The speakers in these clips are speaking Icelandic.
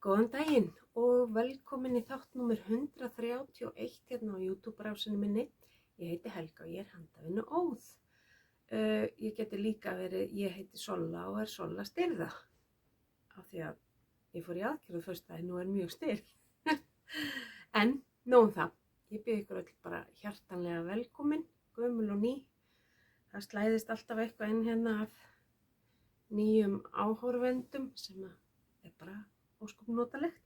Góðan daginn og velkomin í þátt númer 131 hérna á YouTube-rásinu minni. Ég heiti Helga og ég handavinnu Óð. Ég geti líka verið, ég heiti Solla og Solla stirða. Af því að ég fór í aðgerð föstudaginn og mjög stirð. En nóg það. Ég bið ykkur öll bara hjartanlega velkomin, gömul og ný. Það slæðist alltaf eitthvað inn hérna af nýjum áhorfendum sem er bara ósköp notalegt.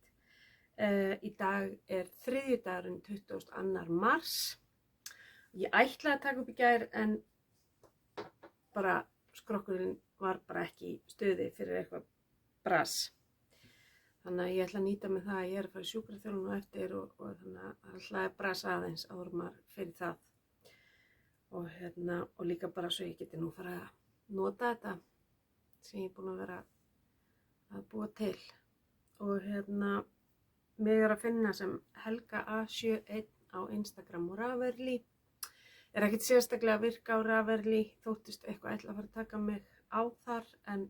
Í dag er þriðjudagurinn 22. mars. Ég ætlaði að taka upp í gær en bara skrokkurinn var bara ekki í stuði fyrir eitthvað bras. Þannig að ég ætla að nýta með það að ég er að fara í sjúkraþjálfun á eftir og þannig að það ætlaði að brasa aðeins áður maður fyrir það. Og líka bara svo ég geti nú fara að nota þetta sem ég er búin að vera að búa til. Og mig er að finna sem Helga A71 á Instagram og Ravelli. Er ekkert sérstaklega að virka á Ravelli, þóttist eitthvað ætla að fara að taka mig á þar, en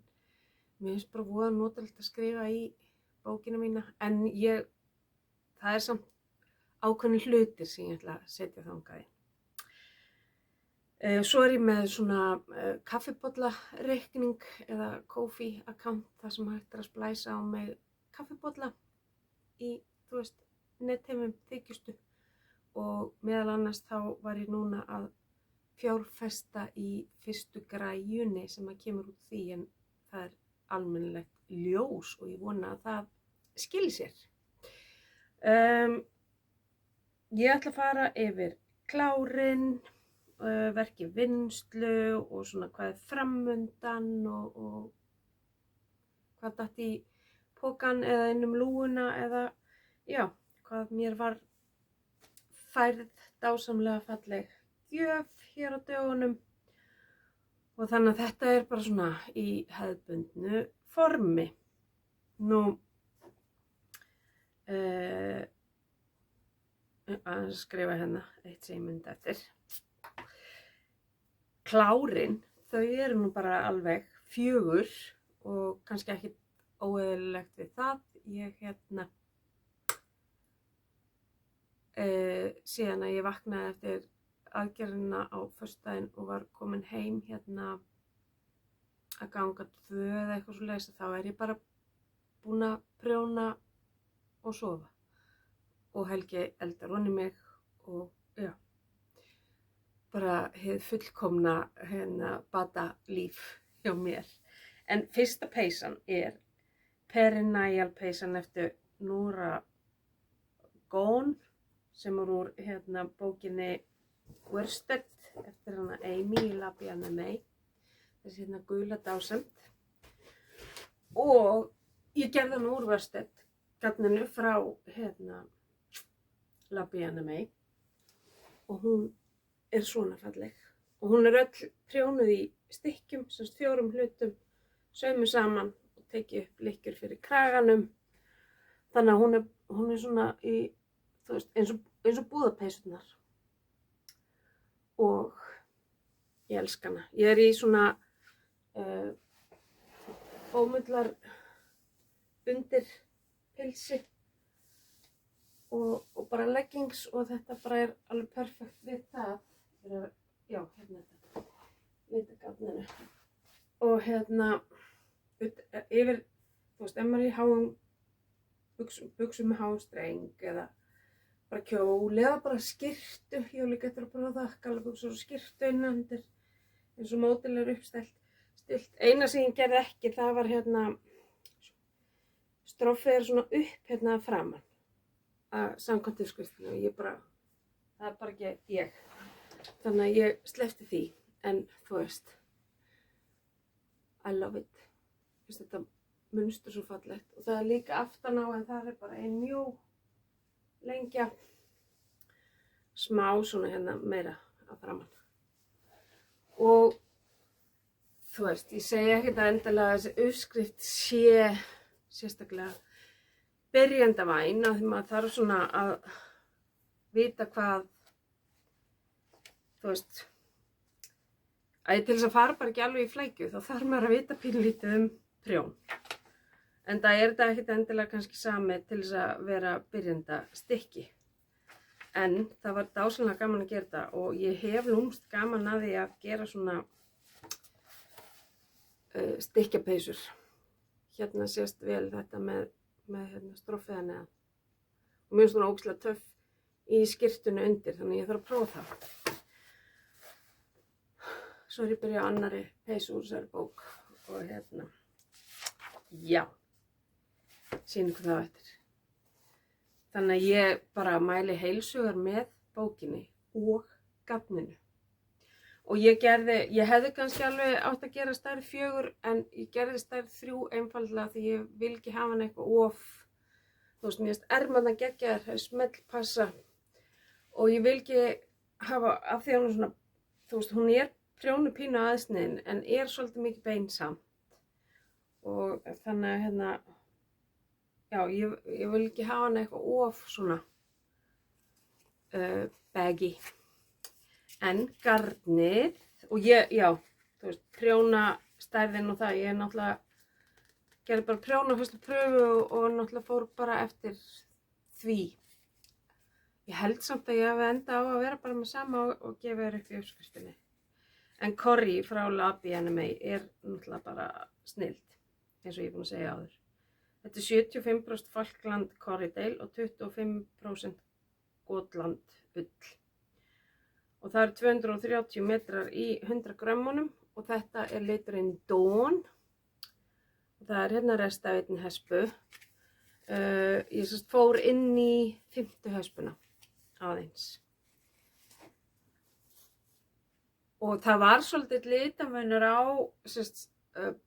mér finnst bara voða notalegt að skrifa í bókina mína, en það er samt ákveðnir hlutir sem ég ætla að setja þangað inn. Svo er ég með svona kaffibollareikning eða Ko-fi account, þar sem hægt er að splæsa á mig kaffibolla í, netheimum þykjustu, og meðal annars þá var ég núna að fjárfesta í fyrstu græjunni sem að kemur út því, en það er almennilegt ljós og ég vona að það skili sér. Ég ætla að fara yfir klárinn, verki vinnslu og svona hvað er framundan og hvað datt í pokan eða inn lúguna eða hvað mér var færð dásamlega falleg gjöf hér á dögunum, og þannig að þetta er bara svona í hefðbundnu formi. Nú að skrifa hérna eitt sem ég myndi eftir. Klárin, þau eru nú bara alveg 4 og kannski ekki óeðlilegt við það. Ég síðan að ég vaknaði eftir aðgerðina á föstudaginn og var komin heim að ganga 2 eða eitthvað svoleiðis, þá er ég bara búin að prjóna og sofa. Og Helgi eldar ofan í mig og bara hið fullkomna batalíf hjá mér. En fyrsta peysan er Perineal peysan eftir Nora Gone, sem er úr bókinni Worsted eftir hana Amy í Labia Nemei. Þessi gula dásemd. Og ég gerði hana úr Worsted garninu frá Labia Nemei og hún er svona falleg. Og hún er öll prjónuð í stykkjum, semst 4 hlutum, saumuð saman og tekið upp lykkjur fyrir kraganum. Þannig að hún er svona í, eins og búðapeysurnar. Og ég elska hana. Ég er í svona bómullar undir pilsi og bara leggings, og þetta bara er alveg perfekt við það. Þetta litagatninu. Og yfir, ef maður er í háum buxum með háum streng eða bara kjóli eða bara skyrtu, ég á líka eftir að prófa það, gallabuxur og skyrtu innan, þetta er eins og módel er uppstilt. Eina sem ég gerði ekki, það var stroffið er svona upp framan samkvæmt uppskriftinni, og það er bara ekki ég. Þannig að ég sleppti því, en I love it. Þetta munstur svo fallegt, og það er líka aftan á, en það er bara ein mjó lengja, smá svona meira að framan. Og ég segi ekkert að endilega þessi uppskrift sé sérstaklega byrjandavæn, af því maður þarf svona að vita hvað, til þess að fara bara ekki alveg í flækju, þá þarf maður að vita pínlítið prjón. En það er þetta ekkert endilega kannski samið til þess að vera byrjenda stykki. En það var dásamlega gaman að gera þetta og ég hef lúmst gaman að því að gera svona stykkjapeysur. Hérna sést vel þetta með hérna stroffið neðan. Og mér finnst svona ógeðslega töff í skyrtunni undir, þannig ég þarf að prófa það. Svo er ég byrjað á annarri peysu úr þessari bók og hérna, já, sýnum hvað það eftir. Þannig að ég bara mæli heilshugar með bókinni og garninu. Og ég hefði kannski alveg átt að gera stærð 4 en ég gerði stærð 3 einfaldlega því ég vil ekki hafa hann eitthvað of. Þú veist, mér finnst ermarnar geggjaðar, það er smellpassa og ég vil ekki hafa af því að hún er svona, þú veist, hún er prjónu pínu aðsniðin en er svolítið mikið beinsamt. Og þannig að hérna, já, ég vil ekki hafa hann eitthvað of svona baggy. En garnið, og já, þú veist, prjónastærðin og það, ég náttúrulega gerði bara prjóna fyrstu pröfu og náttúrulega fór bara eftir því. Ég held samt að ég hafi enda á að vera bara með sama og gefa þér upp í uppskriftinni. En Corrie frá Labi Anime er náttúrulega bara snilld, eins og ég er búin að segja áður. Þetta er 75% Falkland Corriedale og 25% Gotland ull. Og það eru 230 metrar í 100 grömmunum og þetta er liturinn Dawn. Það er hérna rest af einni hespu. Ég fór inn í 5. hespuna aðeins. Og það var svolítið litamunur á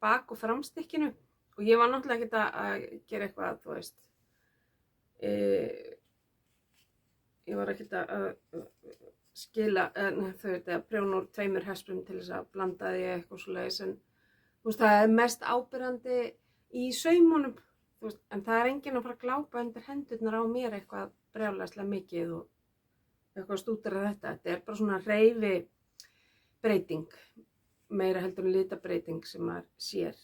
bak- og framstykkinu. Og ég var náttúrulega ekkert að gera eitthvað, þú veist. Ég var ekkert að skila, þau veit að prjóna úr 2 hespum til þess að blanda því eitthvað svoleiðis en þú veist, það er mest ábyrjandi í saumunum, þú veist, en það er enginn að fara að glápa undir hendurnar á mér eitthvað brjálæðislega mikið og eitthvað stútera þetta er bara svona hreyfi breyting, meira heldur en litabreyting sem maður sér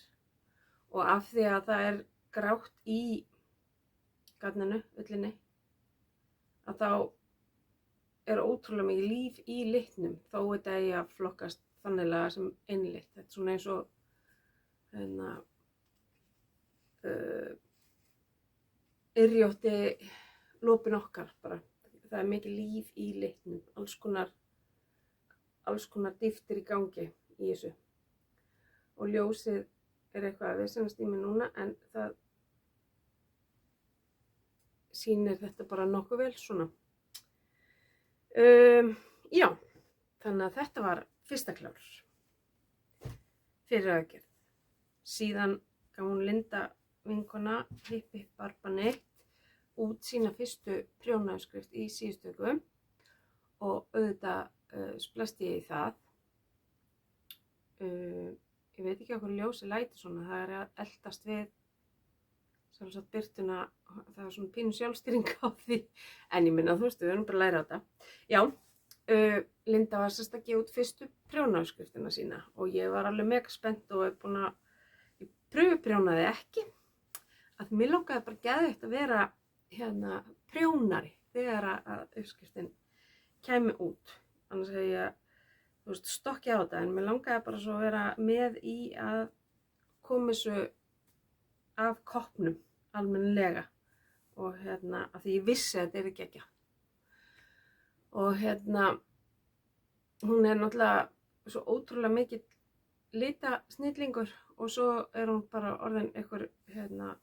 og af því að það er grátt í garninu, ullinni, að þá er ótrúlega mikið líf í litnum þó þetta eigi að flokkast þanniglega sem einlitt. Þetta er svona eins og hérna, yrjótti lopin okkar bara. Það er mikið líf í litnum, alls konar dýftir í gangi í þessu. Og ljósið er eitthvað að vesenast í mig núna en það sýnir þetta bara nokkuð vel svona. Já, þannig að þetta var fyrsta klár fyrir aðgerð. Síðan gaf hún Linda vinkona Hippi Barbanett út sína fyrstu prjónauppskrift í síðustu viku og auðvitað splasti ég í það. Ég veit ekki okkur ljósi læti svona, það er að eldast við sjálfsagt birtuna, það er svona pínu sjálfstýring á því, en ég minna þú veist, við erum bara að læra á þetta. Já, Linda var sérst að gefa út fyrstu prjónauppskriftina sína og ég var alveg mega spennt og ég pröfuprjónaði ekki, að mér langaði bara geðveikt að vera hérna prjónari þegar að uppskriftin kæmi út. Annars hefði ég, þú veist, stokki á þetta, en mér langaði bara svo að vera með í að koma þessu af koppnum almennilega og hérna að því ég vissi að þetta er geggja og hérna hún er náttúrulega svo ótrúlega mikill litasnillingur og svo er hún bara orðin einhver hérna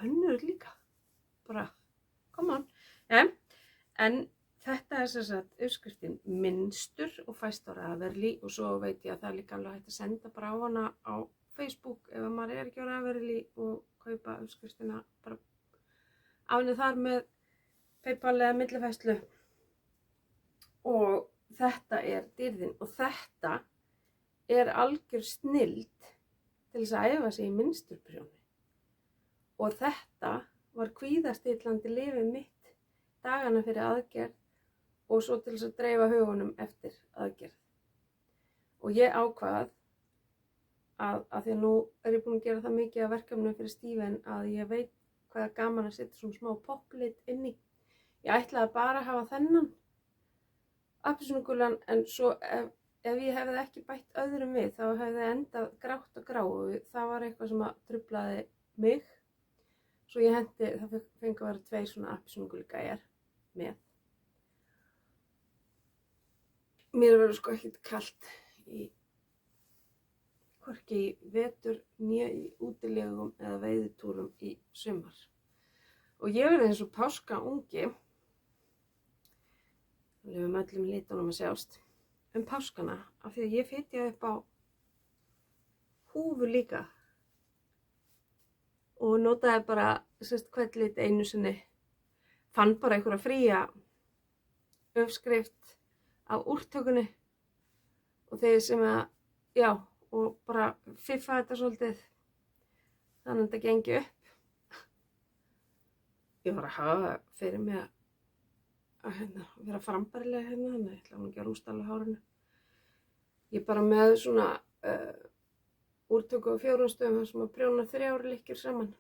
hönnur líka bara, come on en þetta er sem sagt uppskriftin minnstur og fæst á Ravelry og svo veit ég að það er líka alveg hægt að senda bara á hana á Facebook ef maður er ekki á Ravelry og kaupa uppskriftina bara á henni þar með PayPal eða millifærslu og þetta er dýrðin og þetta er algjör snilld til þess að æfa sig í minnsturprjóni og þetta var kvíðastillandi lyfið mitt dagana fyrir aðgerð og svo til þess að dreifa hugunum eftir aðgerð og ég ákvað að því að nú ég búin að gera það mikið af verkefnum fyrir Steven að ég veit hvað er gaman að setja svona smá poplit inn í. Ég ætlaði bara að hafa þennan appelsínugulan en svo ef ég hefði ekki bætt öðrum við þá hefði endað grátt og grá og það var eitthvað sem að truflaði mig. Svo ég hendi, það fengi að vera 2 svona appelsínuguli gæjar með. Mér verður sko ekkert kalt hvorki í vetur, né í útilegum eða veiðitúrum í sumar. Og ég verði eins og páskaungi, lefum öllum litunum að sjást, páskana af því að ég fitja upp á húfu líka og notaði bara hvern lit einu sinni, fann bara einhverja fría uppskrift af úrtökunni og þeir sem að, já, og bara fiffa þetta svolítið þannig að þetta gengi upp. Ég var að hafa fyrir mig að vera frambærilega þannig ég ætla ekki að rústa alveg hárinu. Ég bara með svona úrtöku á 4 stöðum þar sem að prjóna 3 lykkjur saman.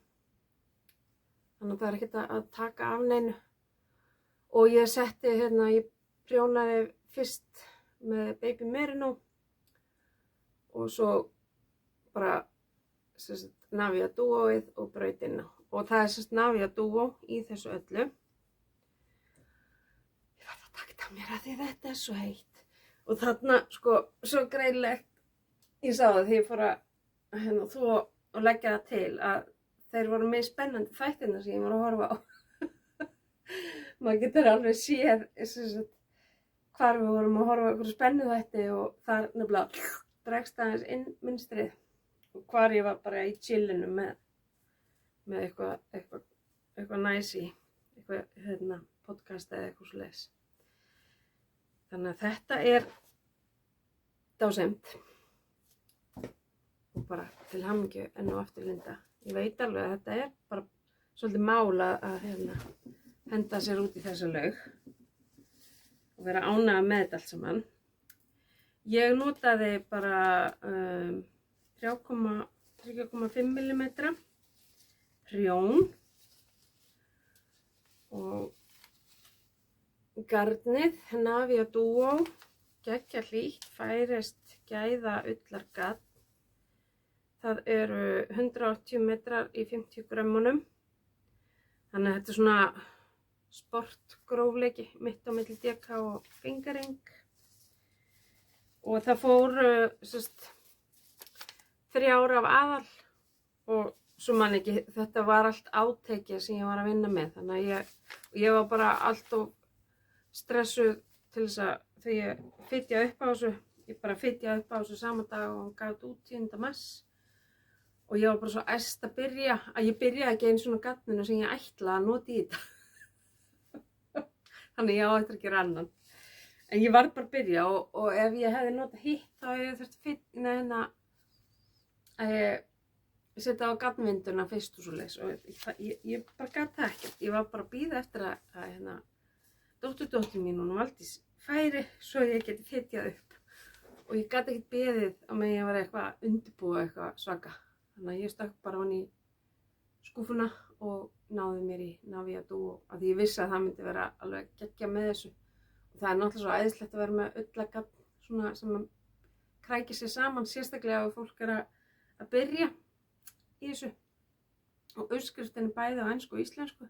Þannig að það er ekkert að taka af neinu. Og ég setti ég prjónaði fyrst með Baby Merino og svo bara Navia Duoið og braut inn á. Og það er Navia Duo í þessu öllu. Ég verð að taka það mér að því þetta er svo heitt. Og þarna, sko, svo greinlegt, ég sá það þegar ég fór að þvo og leggja það til að þeir voru mjög spennandi þættirna sem ég var að horfa á. Maður getur alveg séð hvar við vorum að horfa á einhverju spennu þætti og þar nefnilega dregst aðeins inn mynstrið og hvar ég var bara í chillinu með eitthvað næs í, eitthvað podcast eða eitthvað svoleiðis. Þannig að þetta er dásemd og bara til hamingju enn og aftur Linda. Ég veit alveg að þetta er bara svolítið mál að henda sér út í þessa laug og vera ánægð með þetta allt saman. Ég notaði bara 3,5 mm prjón og garnið Navia Duo, geggja hlýtt, færist gæða ullargarn. Það eru 180 metrar í 50 grömmunum. Þannig að þetta er svona sportgrófleiki mitt á milli DK og fingering. Og það fór 3 ár af aðal og svo man ekki, þetta var allt átekið sem ég var að vinna með. Þannig að ég var bara alltof stressuð til þess að þegar ég fitja upp á þessu, ég bara fitja upp á þessu sama dag og hann gaf út 10. mars. Og ég var bara svo æst að ég byrjaði ekki einu svona gatninu sem ég ætlaði að nota í þetta. Þannig ég á eftir að gera annan. En ég var bara að byrja og ef ég hefði notað hitt þá hefði ég þurft að finna að ég setja á gatnvinduna fyrst og svoleiðis og ég bara gat það ekkert. Ég var bara að bíða eftir að dóttur mín og Valdís færi svo ég geti fitjað upp. Og ég gat ekkert beðið á meðan ég var eitthvað að undirbúa eitthvað svaka. Þannig að ég stakk bara ofan í skúfuna og náði mér í Navia Duo af því ég vissi að það myndi vera alveg geggja með þessu. Og það er náttúrulega svo æðislegt að vera með ullagarn svona sem krækir sér saman, sérstaklega ef fólk er að byrja í þessu. Og uppskriftin er bæði á ensku og íslensku.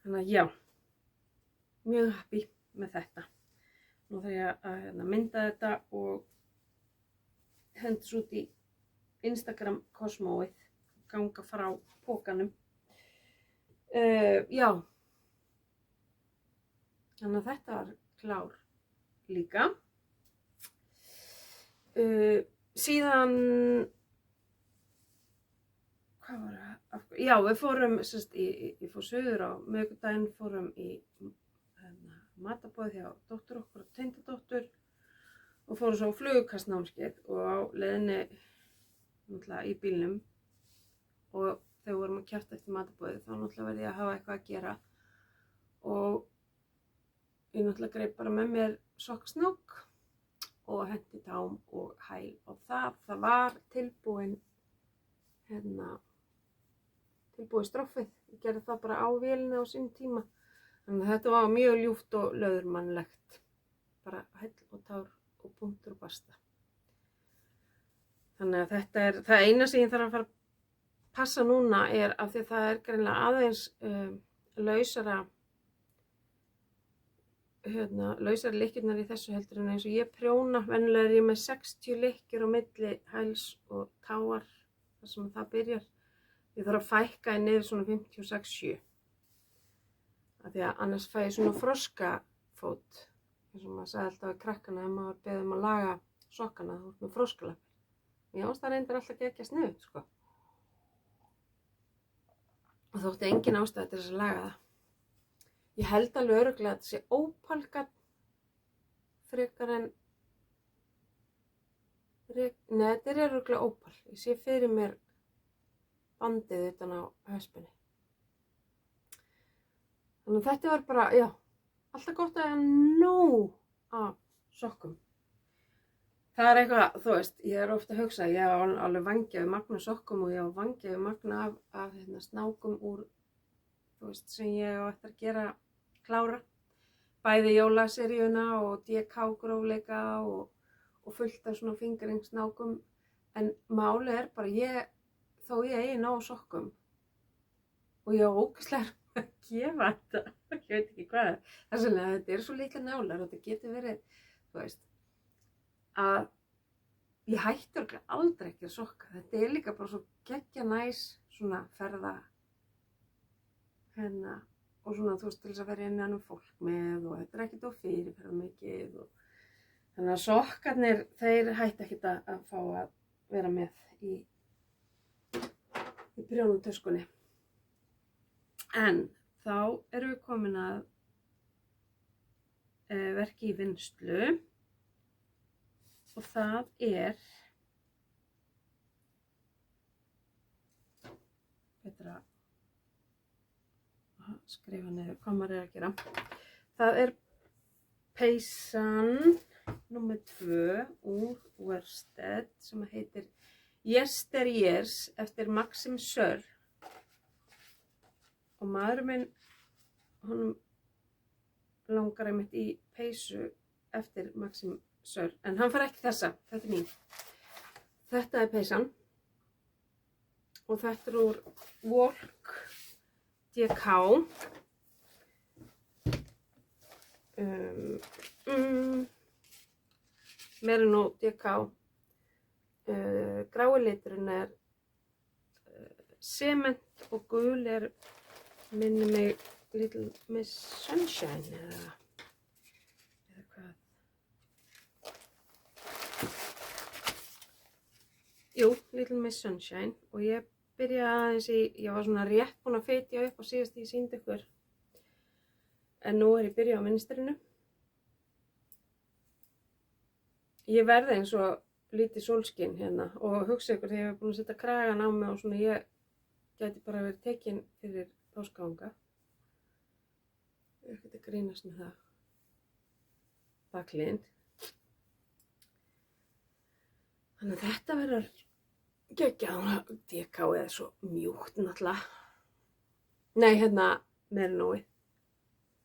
Þannig að já, mjög happy með þetta. Nú þarf ég að mynda þetta og hendis út í Instagram kosmóið, ganga frá pókanum. Já, þannig að þetta var klár líka. Síðan, hvað var það? Já, við fórum, ég fór suður á miðvikudaginn, fórum í matarboð hjá dóttur okkar og tengdadóttur og fórum svo á flugkastnámskeið og á leiðinni náttúrulega í bílnum og þegar við vorum að kjafta eftir matarboðið þá náttúrulega verði ég að hafa eitthvað að gera og ég náttúrulega greip bara með mér sokkasnók og hendi tám og hæl og það var tilbúið stroffið. Ég gerði það bara á vélinni á sínum tíma. Þannig að þetta var mjög ljúft og löðurmannlegt. Bara hæll og tár og punktur og basta. Þannig að þetta er það eina sem ég þarf að fara að passa núna er af því það er greinilega aðeins lausari lykkjurnar í þessu heldur en eins og ég prjóna. Venjulega er ég með 60 lykkjur á milli hæls og táar þar sem það byrjar. Ég þarf að fækka niður svona 56-7. Af því að annars fæ ég svona froskafót. Eins og maður sagði alltaf að krakkana ef maður beðið að laga sokkana þá með froskalappir. Mér ást það reyndar alltaf geggja sniðugt, sko. Og þótti engin ástæða til þess að laga það. Ég held alveg örugglega að þetta sé ópalgat frekar en nei, þetta er örugglega ópal. Ég sé fyrir mér bandið utan á höspinni. Þannig að þetta var bara, já, alltaf gott að hafa nóg af sokkum. Það er eitthvað, þú veist, ég er ofta að hugsa, ég hef alveg vangjaði magna sokkum og ég hef vangjaði magna af snákum úr, þú veist, sem ég á eftir að gera klára. Bæði jólaseríuna og DK-grófleika og fullt af svona fingeringsnákum. En málið er bara, þó ég eigi nóg sokkum og ég á ógeðslega að gefa þetta, ég veit ekki hvað. Þess vegna þetta er svo litla nálar og þetta getur verið, þú veist, að ég hætti örugglega aldrei ekki að sokka. Þetta er líka bara svo geggja næs svona ferða og svona þú veist til þess að vera innan fólk með og þetta er ekkert of fyrirferða mikið og þannig að sokkarnir þeir hætti ekkert að fá að vera með í prjónutöskunni. En þá erum við komin að verki í vinnslu. Og það er betra að skrifa niður hvað maður er að gera. Það er peysan númer 2 úr Worsted sem heitir Yesteryears eftir Maxim Sör. Og maðurinn minn, honum langar einmitt í peysu eftir Maxim Sör, en hann fær ekki þessa, þetta er mín. Þetta er peysan og þetta er úr Walk DK. Merino DK. Grái liturinn er sement og gul er minni mig Little Miss Sunshine eða hvað. Jú, Little Miss Sunshine og ég byrjaði aðeins ég var svona rétt búin að fitja upp og síðast ég sýndi ykkur. En nú er ég byrjað á mynstrinu. Ég verði eins og lítið sólskinn hérna og hugsa ykkur þegar ég var búin að setja kragan á mig og svona ég gæti bara verið tekin fyrir páskaunga. Ég er ekkert að grínast með það. Bakliðin. Þannig að þetta verður geggjað DK eða svo mjúkt náttúrulega. Nei, Merinóið.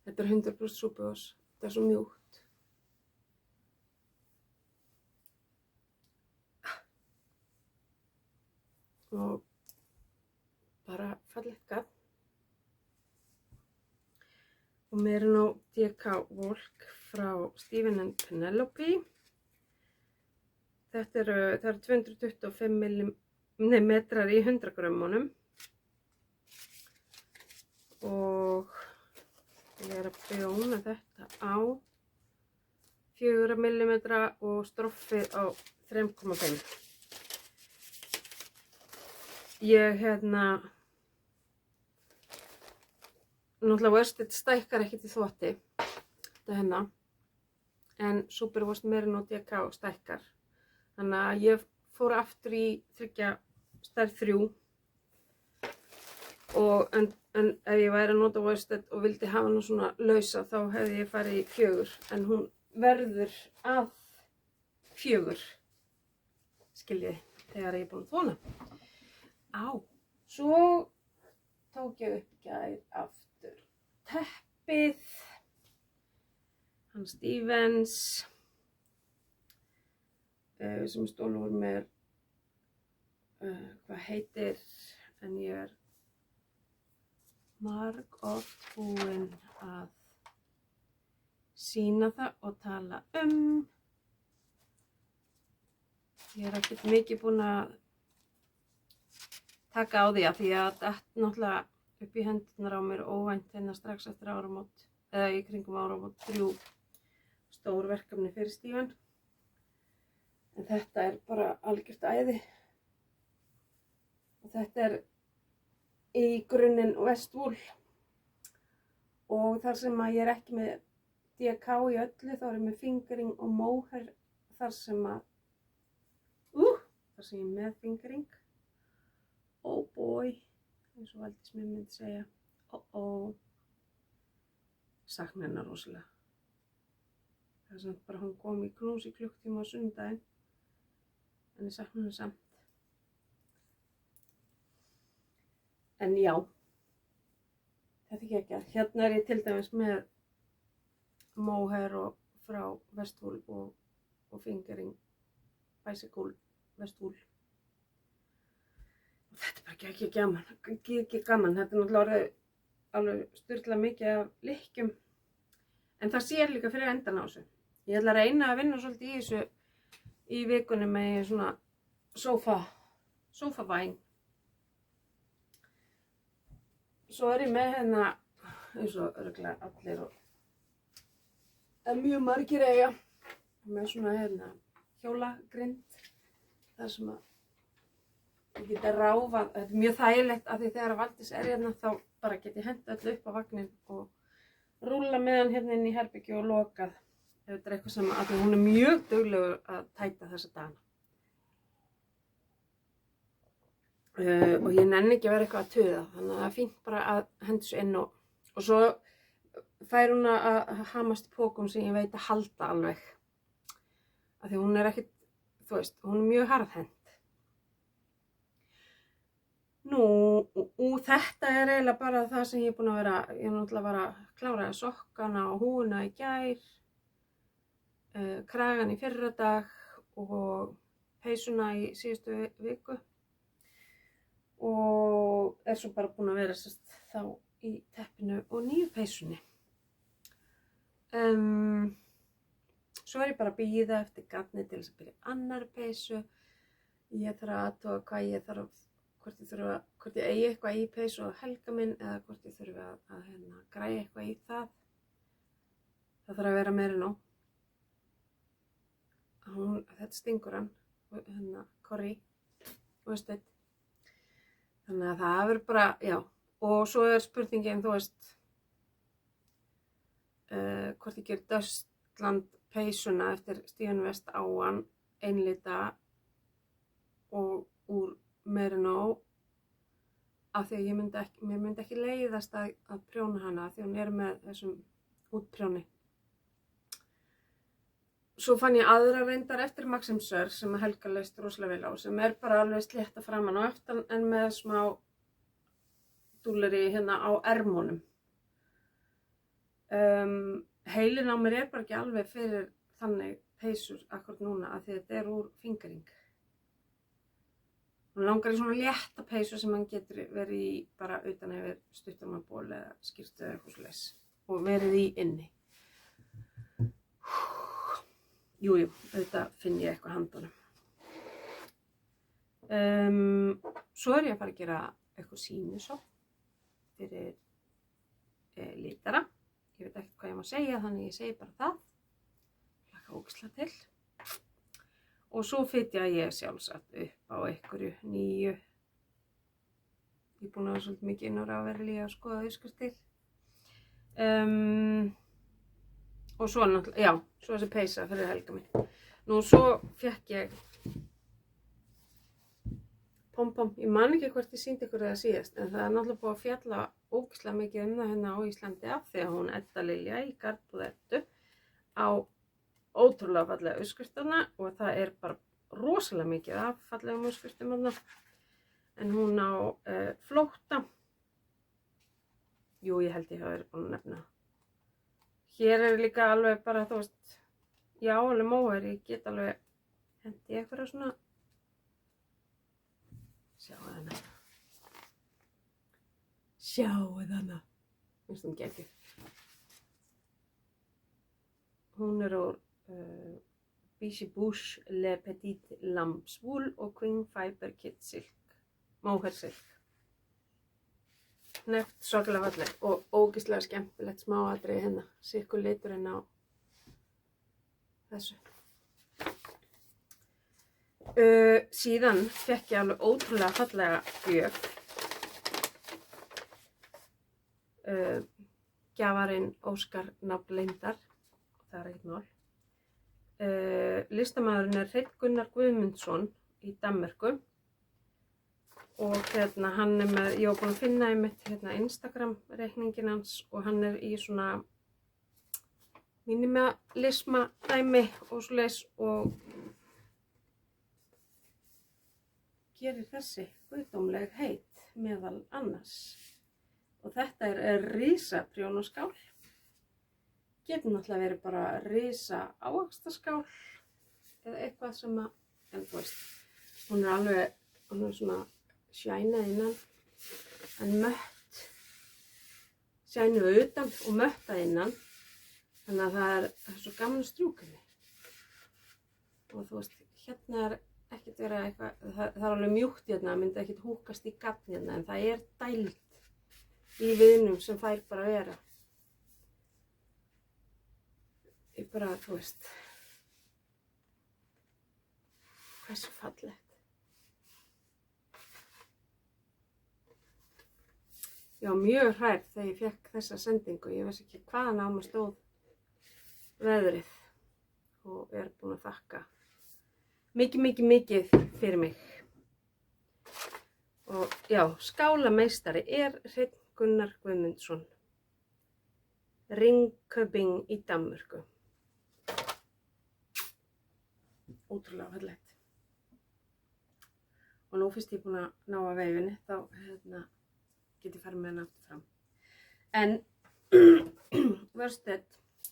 Þetta er 100% súpugos. Þetta er svo mjúkt. Og bara fallegt gafn. Og Merino DK Walk frá Stephen & Penelope. Það eru 225 metrar í 100 grömmunum og ég er að prjóna þetta á 4 mm og stroffið á 3,5. Ég náttúrulega Worsted stækkar ekki til þvotti þetta en Superwash Merino DK stækkar. Þannig að ég fór aftur í stærð 3 en ef ég væri að nota Worsted og vildi hafa hana svona lausa þá hefði ég farið í 4 en hún verður að 4, skiljið, þegar ég er búin að þvona. Svo tók ég upp gær aftur teppið, hann Stevens, sem stóð úr mér, hvað heitir, en ég er margoft búin að sýna það og tala Ég er ekkert mikið búin að taka á því að því að þetta náttúrulega upp í hendurnar á mér óvænt hérna strax eftir áramót, eða í kringum áramót 3 stór verkefni fyrir Steven. En þetta er bara algjört æði. Og þetta er í grunninn Westwool. Og þar sem að ég er ekki með DK í öllu, þá er ég með fingering og mohair þar sem ég er með fingering. Oh boy, eins og Valdís mér myndi segja. Sakna hennar rosalega. Það er samt bara hún kom í knús í klukktíma á sunnudaginn. En ég sakna hennar samt. En já, þetta er geggjað. Hérna er ég til dæmis með mohair frá Westwool og fingering bicycle Westwool. Og þetta er bara ekki gaman. Þetta er náttúrulega alveg sturla mikið af lykkjum. En það sér líka fyrir endan á þessu. Ég ætla að reyna að vinna svolítið í þessu í vikunni með svona sófavæng. Svo er ég með hérna, eins og örugglega allir mjög margir eiga, með svona hérna hjólagrind, þar sem að ég geti ráfað. Þetta er mjög þægilegt af því þegar Valdís er hérna þá bara get ég hent öllu upp á vagnin og rúlla með hann hérna inn í herbergi og lokað. Ef þetta er eitthvað sem að hún er mjög duglegur að tæta þessa dagana. Og ég nenni ekki að vera eitthvað að tuða, þannig að það er fínt bara að henda þessu inn og svo fær hún að hamast í pókum sem ég veit að halda alveg. Af því hún er ekkert, þú veist, hún er mjög harðhent. Þetta er eiginlega bara það sem ég er búin að vera, ég er náttúrulega bara að klára sokkana og húuna í gær, kragan í fyrradag og peysuna í síðustu viku. Og er svo bara búin að vera þá í teppinu og nýju peysunni. Svo er ég bara að bíða eftir gatni til þess að byrja annarri peysu. Ég þarf að athuga hvað ég þarf, hvort ég eigi eitthvað í peysu á Helga minn eða hvort ég þurfi að græja eitthvað í það. Það þarf að vera meira nóg. Þetta stingur hann, Corrie, veist. Þannig að það verður bara, já. Og svo er spurningin, þú veist, hvort ég ger Dustland peysuna eftir Steven West á hann, einlita og úr Merino, af því að mér myndi ekki leiðast að prjóna hana, því hún er með þessum útprjóni. Svo fann ég aðra reyndar eftir Maxim Sör sem að Helga leist rosalega vel á, sem er bara alveg slétta framan og aftan en með smá dúlleri hérna á ermunum. Heilin á mér er bara ekki alveg fyrir þannig peysur akkurat núna af því þetta er úr fingering. Hún langar í svona létta peysu sem hann getur verið í bara utan yfir stuttarmaból eða skyrtu eða eitthvað svoleiðis og verið í inni. Jújú, auðvitað finn ég eitthvað handunum. Svo er ég að fara að gera eitthvað sýnisokk fyrir litara. Ég veit ekkert hvað ég má segja, þannig ég segi bara það. Hlakka ógeðslega til. Og svo fitja ég sjálfsagt upp á einhverju nýju. Ég er búin að vera svolítið mikið inn á Ravelli að skoða uppskriftir. Og svo náttúrulega, já, svo þessi peysa fyrir Helga minn. Svo fekk ég pompom. Ég man ekki hvort ég sýndi ykkur það síðast, en það er náttúrulega búið að fjalla ógeðslega mikið það hérna á Íslandi af því að hún Edda Lilja í Garðbúð Eddu á ótrúlega fallega uppskriftina og það er bara rosalega mikið af fallegum uppskriftum þarna. En hún á flótta. Jú, ég held ég hafi verið búin að nefna. Hér er líka alveg bara, þú veist, já, alveg móer, ég get alveg hendi eitthvað svona. Sjáu þarna. Sjáu þarna. Finnst hún geggjuð. Hún er úr Bichibouche Le Petit Lambs Wool og Queen Fiber Kid Silk. Mohair Silk. Nefnt svakalega falleg og ógeðslega skemmtilegt smáatriði hérna. Sikkur liturinn á þessu. Síðan fékk ég alveg ótrúlega fallega gjöf. Gjafarinn Óskar nafn leyndar. Það er ekkert mál. Listamaðurinn er Hreinn Gunnar Guðmundsson í Danmörku og hérna hann er með, ég var búin að finna einmitt hérna Instagram reikningin hans og hann er í svona minimalisma dæmi og svoleiðis og gerir þessi guðdómleg heit meðal annars. Og þetta er risa prjónaskál. Getur náttúrulega verið bara risa ávaxtaskál eða eitthvað sem að, en þú veist, hún er alveg, hún er svona shænað innan, en mött, shænuð utan og möttað innan, þannig að það er svo gaman að strjúka henni. Og þú veist, hérna er ekkert verið eitthvað, það er alveg mjúkt hérna, það myndi ekkert húkast í gatn hérna, en það er dælt í viðnum sem fær bara að vera. Ég bara, þú veist, hversu fallegt. Ég var mjög hrærð þegar ég fékk þessa sendingu. Ég veist ekki hvaðan á maður stóð veðrið og er búin að þakka mikið fyrir mig. Og já, skálameistari er Hreinn Gunnar Guðmundsson, Ringkøbing í Danmörku. Ótrúlega fallegt. Og nú fyrst ég búin að ná að veifinni, þá get ég farið með henni aftur fram. En Worsted,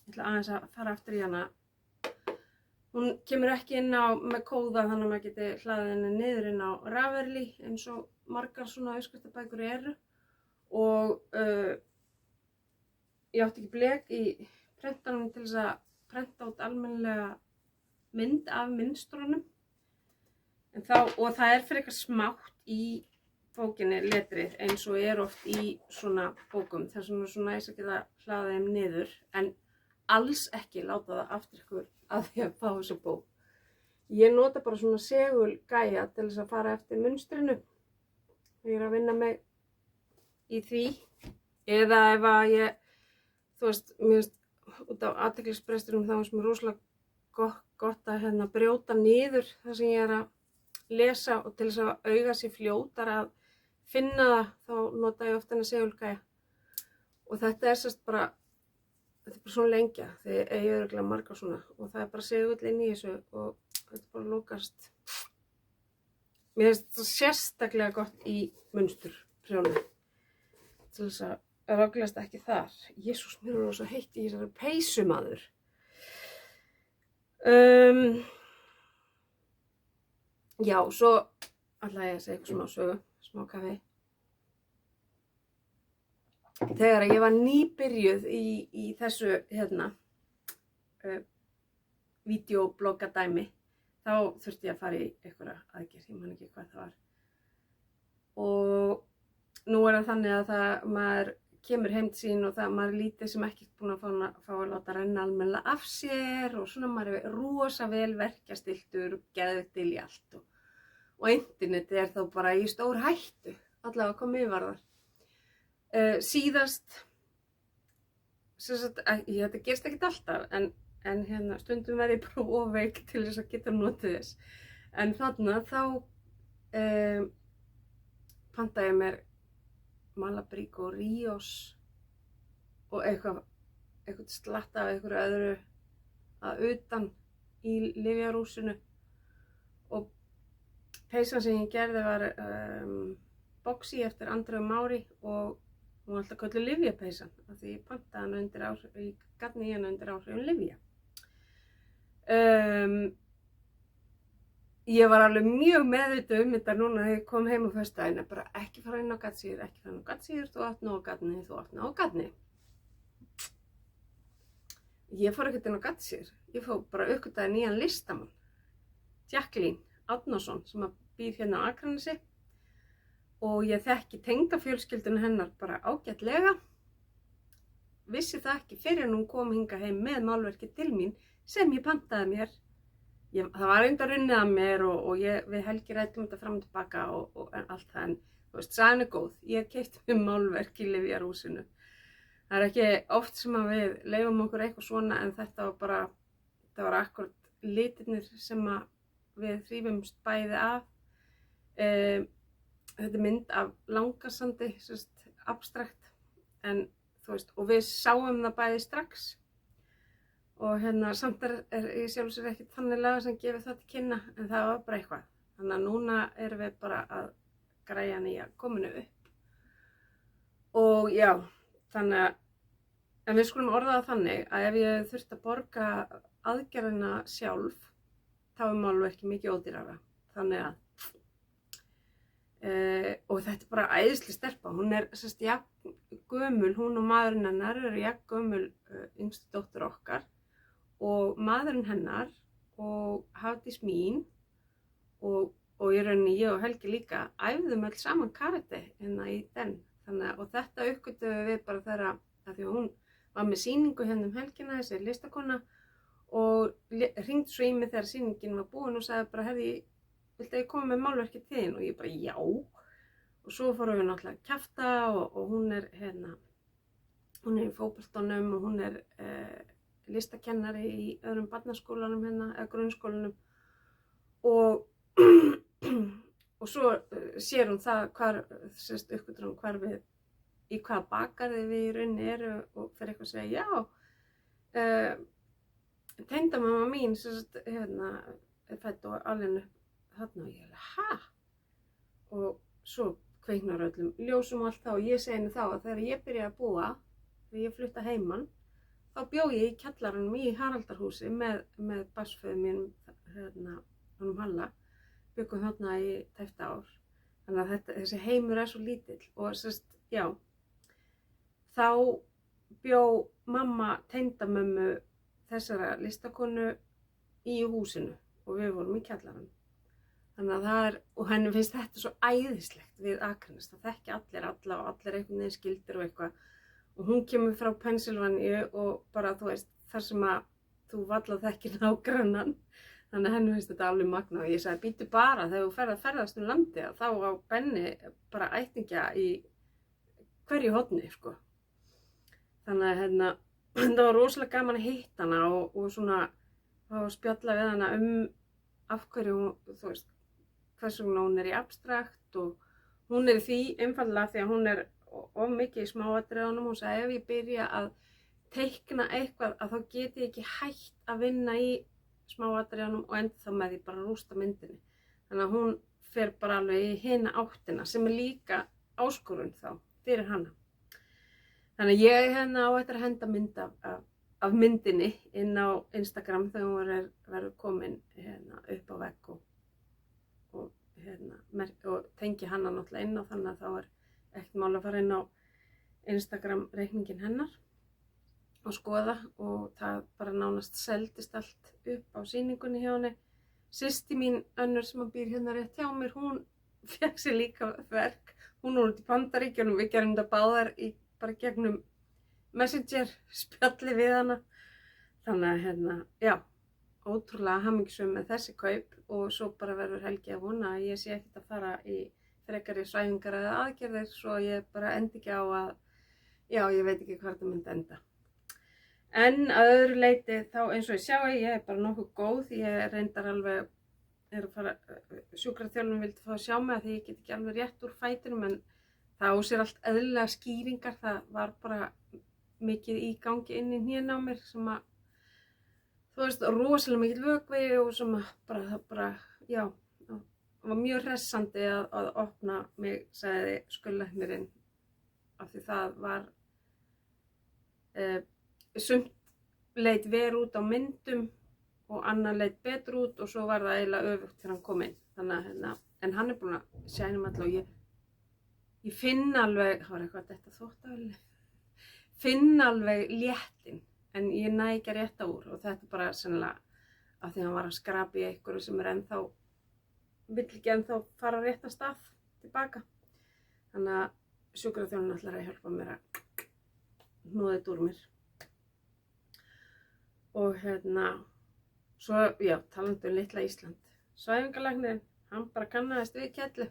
ég ætla aðeins að fara aftur í hana. Hún kemur ekki inn á með kóða þannig að maður geti hlaðið henni niður inn á Ravelry eins og margar svona uppskriftabækur eru. Og ég átti ekki blek í prentanum til þess að prenta út almennilega mynd af mynsturunum. Og það er frekar smátt í bókinni letrið eins og er oft í svona bókum. Þess vegna er svo næs að geta hlaðið þeim niður, en alls ekki láta það aftur ykkur að því að fá þessu bók. Ég nota bara svona segulgæja til þess að fara eftir mynstrinu. Ég er að vinna mig í því. Eða ef að ég, þú veist, mér finnst út af athyglisbrestinum þá finnst mér rosalega gott að hérna brjóta niður það sem ég er að lesa og til þess að auga sér fljótar að finna það, þá nota ég ofta henni segulgæja. Og þetta er sérst bara, þetta er bara svona lengja, þegar ég eigi örugglega margar svona og það er bara segull inn í þessu og þetta er bara lokast. Mér finnst þetta sérstaklega gott í munsturprjónum til þess að röglast ekki þar. Jesús, mér er svo heitt í þessari peysu maður. Já, svo ætla ég að segja eitthvað smá sögu, smá kaffi. Þegar ég var nýbyrjuð í þessu hérna vídeobloggadæmi, þá þurfti ég að fara í einhverja aðgerð, ég man ekki hvað það var. Og nú er það þannig að maður kemur heim til sín og það maður er lítið sem ekki búin að fá að láta renna almennilega af sér og svona maður er rosa vel verkjastiltur og geðveikt til í allt. Og internetið er þá bara í stór hættu, allavega hvað mig varðar. Síðast, þetta gerst ekkert alltaf, en hérna, stundum verði ég bara of veik til þess að geta notið þess. En þarna þá pantaði ég mér Malabrigo Rios og eitthvað slatta af einhverju öðru að utan í lyfjarúsinu og peysan sem ég gerði var boxi eftir Andreu Mári og hún var alltaf kölluð lyfjapeysan af því ég pantaði hana undir áhrifum, ég gat í hana undir áhrifum lyfja. Ég var alveg mjög meðvituð þetta núna þegar ég kom heim á föstudaginn að bara ekki fara inn á gatsíður, ekki fara inn á gatsíður, þú átt nóg á gatni, þú átt nóg á gatni. Ég fór ekkert inn á gatsíður, ég fór bara uppgötaði nýjan listamann, Jacqueline Árnason sem býr hérna á Akranesi og ég þekki tengdafjölskylduna hennar bara ágætlega. Vissi það ekki fyrir en hún kom hingað heim með málverkið til mín sem ég pantaði mér. Það var reyndar unnið að mér og við Helgi ræddum þetta fram og tilbaka og allt það en þú veist, sagan er góð. Ég keypti mér málverk í lyfjarhúsinu. Það er ekki oft sem að við leyfum okkur eitthvað svona en þetta var bara, það var akkurat litirnir sem að við þrífumst bæði af. Þetta er mynd af Langasandi, abstrakt, en þú veist, og við sáum það bæði strax. Og samt er í sjálfu sér ekkert þannig laga sem gefur það til kynna, en það var bara eitthvað. Þannig að núna erum við bara að græja nýja kominu upp. Og já, þannig að, en við skulum orða það þannig að ef ég þurfti að borga aðgerðina sjálf, þá er málverkið mikið ódýrara. Þannig að, og þetta er bara æðisleg stelpa, hún er jafn gömul, hún og maðurinn hennar eru jafn gömul yngstu dóttir okkar. Og maðurinn hennar og Hafdís mín og í rauninni ég og Helgi líka æfðum öll saman karate í den. Og þetta uppgötvuðum við bara þegar að því hún var með sýningu helgina, þessi listakona, og hringdi svo í mig þegar sýningin var búin og sagði bara, herði, viltu að ég koma með málverkið til þín? Og ég bara, já. Og svo fórum við náttúrulega að kjafta og hún er hún er í fótboltanum og hún er listakennari í öðrum barnaskólanum eða grunnskólanum og svo sér hún það uppgötur hún hvar við í hvaða bakarði við í rauninni eru og fyrir eitthvað að segja já tengdamamma mín er fædd og alveg þarna og ég er ha? Og svo kveiknar öllum ljósum og allt það og ég segi henni þá að þegar ég byrjaði að búa þegar ég flutta heiman þá bjó ég í kjallaranum í Haraldarhúsi með barnsföður mínum honum Halla, byggum þarna í tæpt ár. Þannig að þessi heimur er svo lítill og já, þá bjó mamma tengdamömmu þessara listakonu í húsinu og við vorum í kjallaranum. Þannig að það er, og henni finnst þetta svo æðislegt við Akranes, það þekki allir alla og allir einhvern veginn skildir og eitthvað. Og hún kemur frá Pennsylvaníu og bara, þú veist, þar sem að þú varla þekkir nágrannan. Þannig að henni finnst þetta alveg magna og ég sagði, býtu bara þegar þú ferðast landið þá á Benni bara ættingja í hverju horni, sko. Þannig að það var rosalega gaman að hitta hana og svona að spjalla við hana af hverju hún, þú veist, hvers vegna hún er í abstrakt og hún er því einfaldlega því að hún er of mikið í smáatriðunum. Hún sagði ef ég byrja að teikna eitthvað að þá get ég ekki hætt að vinna í smáatriðunum og enda þá með því bara að rústa myndinni. Þannig að hún fer bara alveg í hina áttina sem er líka áskorun þá fyrir hana. Þannig að ég á eftir að henda mynd af myndinni inn á Instagram þegar hún verður komin upp á vegg og tengi hana náttúrulega inn á þannig að þá er ekkert mál að fara inn á Instagram reikningin hennar og skoða og það bara nánast seldist allt upp á sýningunni hjá henni. Systir mín önnur sem býr hérna rétt hjá mér, hún fékk sér líka verk. Hún er út í Bandaríkjunum, við gerum þetta báðar bara gegnum Messenger spjalli við hana. Þannig að já, ótrúlega hamingjusöm með þessi kaup og svo bara verður Helgi að vona að ég sé ekkert að fara í frekari svæfingar eða aðgerðir svo ég bara endi ekki á að, já, ég veit ekki hvað þetta myndi enda. En að öðru leyti þá eins og ég sjá ég er bara nokkuð góð, ég reyndar alveg, að fara, sjúkraþjálfun vildi fá að sjá mig að því ég get ekki alveg rétt úr fætinum en það á sér allt eðlilega skýringar, það var bara mikið í gangi inn í hnén á mér sem að þú veist, rosalega mikill vökvi og sem bara, já, það var mjög hressandi að opna mig, sagði skurðlæknirinn, af því það var sumt leit verð út á myndum og annar leit betur út og svo var það eiginlega öfugt þegar hann kom inn. Þannig að, en hann búinn að sjæna mig alltaf og ég finn alveg, það var eitthvað þetta þvottavélinni, finn alveg léttin, en ég næ ekki að rétta úr og þetta bara sennilega af því að hann var að skrapa í einhverju sem ennþá, vill ekki ennþá fara að rétta stað tilbaka. Þannig að sjúkraþjálfarinn ætlar að hjálpa mér að hnoða þetta úr mér. Og svo, já, talandi litla Ísland. Svæfingalæknirinn, hann bara kannaðist við kellu.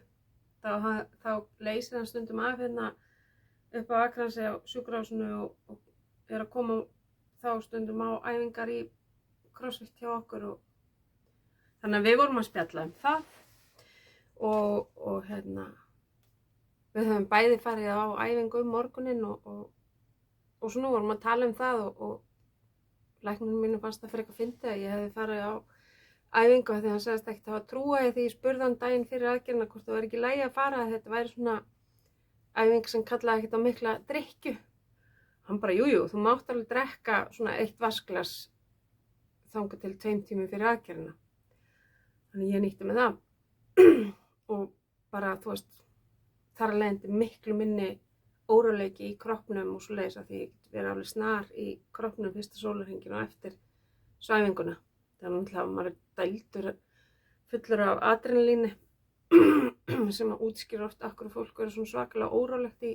Þá leysir hann stundum af upp á Akranesi á sjúkrahúsinu og að koma þá stundum á æfingar í CrossFit hjá okkur og þannig að við vorum að spjalla það og við höfum bæði farið á æfingu morguninn og svo nú vorum að tala það og læknirinn mínu fannst það frekar fyndið að ég hefði farið á æfingu því hann sagðist ekkert hafa trúaði því ég spurði hann daginn fyrir aðgerðina hvort það væri ekki í lagi að fara að þetta væri svona æfing sem kallaði ekkert á mikla drykkju. Hann bara, jú, þú mátt alveg drekka svona 1 vatnsglas þangað til 2 tímum fyrir aðgerðina. Þannig ég nýtti með það og bara, þú veist, þar að leiðandi miklu minni óróleiki í kroppnum og svoleiðis að því ég get verið alveg snar í kroppnum fyrsta sólarhringinn og eftir svæfinguna. Þannig að maður dældur fullur af adrenalíni sem að útskýra oft af hverju fólk verður svona svakalega órólegt í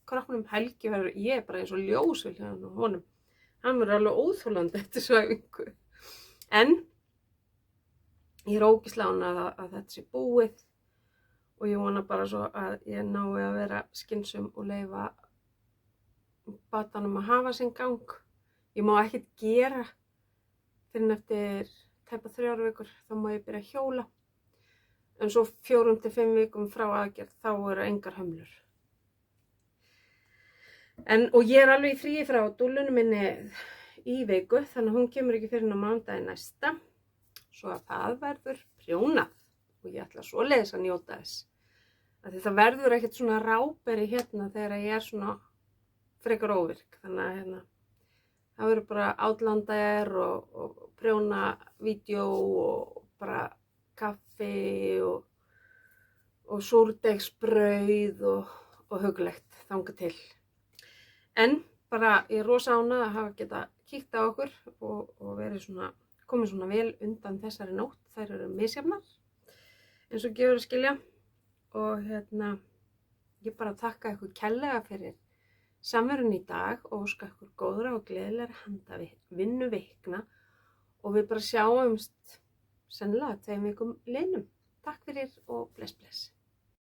kroppnum. Helgi verður, ég bara eins og ljós við hliðina á honum. Hann verður alveg óþolandi eftir svæfingu. En ég ógeðslega ánægð að þetta sé búið og ég vona bara svo að ég nái að vera skynsöm og leyfa batanum að hafa sinn gang. Ég má ekkert gera fyrir eftir tæpa 3 vikur, þá má ég byrja að hjóla. En svo 4 til 5 vikum frá aðgerð, þá eru engar hömlur. Og ég alveg í fríi frá dúllunum minni í viku, þannig að hún kemur ekki fyrir á mánudaginn næsta. Svo að það verður prjónað og ég ætla svoleiðis að njóta þess. Því það verður ekkert svona ráberi þegar ég er svona frekar óvirk. Þannig að það verður bara átlandaðir og prjóna vídeó og bara kaffi og súrdegsbrauð og hugulegt þangað til. En bara ég er rosa ánægð að hafa geta kíkt á okkur og verið svona, komið svona vel undan þessari nótt. Þær eru misjafnar, eins og gefur að skilja. Og ég bara þakka ykkur kærlega fyrir samverun í dag og óska ykkur góðra og gleðilegra vinnuvikna og við bara sjáumst sennilega 2 vikum liðnum. Takk fyrir og bless bless.